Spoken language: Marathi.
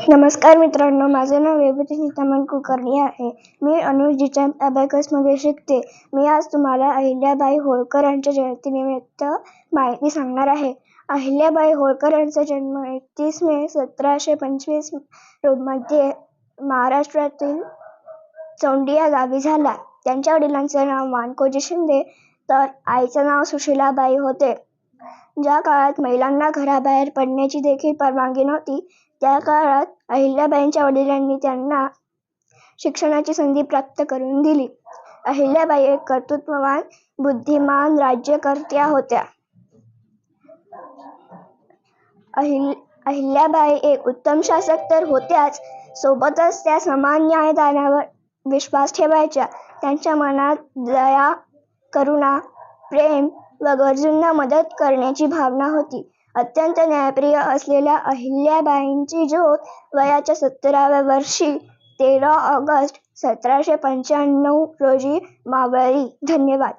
नमस्कार मित्रांनो, माझे नाव विभूती सीतामण कुलकर्णी आहे. मी अनुजीच्या अबॅकसमध्ये शिकते. मी आज तुम्हाला अहिल्याबाई होळकर यांच्या जयंतीनिमित्त माहिती सांगणार आहे. अहिल्याबाई होळकर यांचा जन्म 31 मे 1725 मध्ये महाराष्ट्रातील चोंडी या गावी झाला. त्यांच्या वडिलांचे नाव माणकोजी शिंदे तर आईचे नाव सुशीलाबाई होते. ज्या काळात महिलांना घराबाहेर पडण्याची देखील परवानगी नव्हती, त्या काळात अहिल्याबाईंच्या वडिलांनी त्यांना शिक्षणाची संधी प्राप्त करून दिली. अहिल्याबाई एक कर्तृत्ववान, बुद्धिमान राज्यकर्त्या होत्या. अहिल्याबाई एक उत्तम शासक तर होत्याच, सोबतच त्या समान न्यायदानावर विश्वास ठेवायच्या. त्यांच्या मनात दया, करुणा, प्रेम व गरजूंना मदत करण्याची भावना होती. अत्यंत न्यायप्रिय असलेल्या अहिल्याबाईंची ज्योत वयाच्या 17व्या वर्षी 13 ऑगस्ट 1795 रोजी मावळली. धन्यवाद.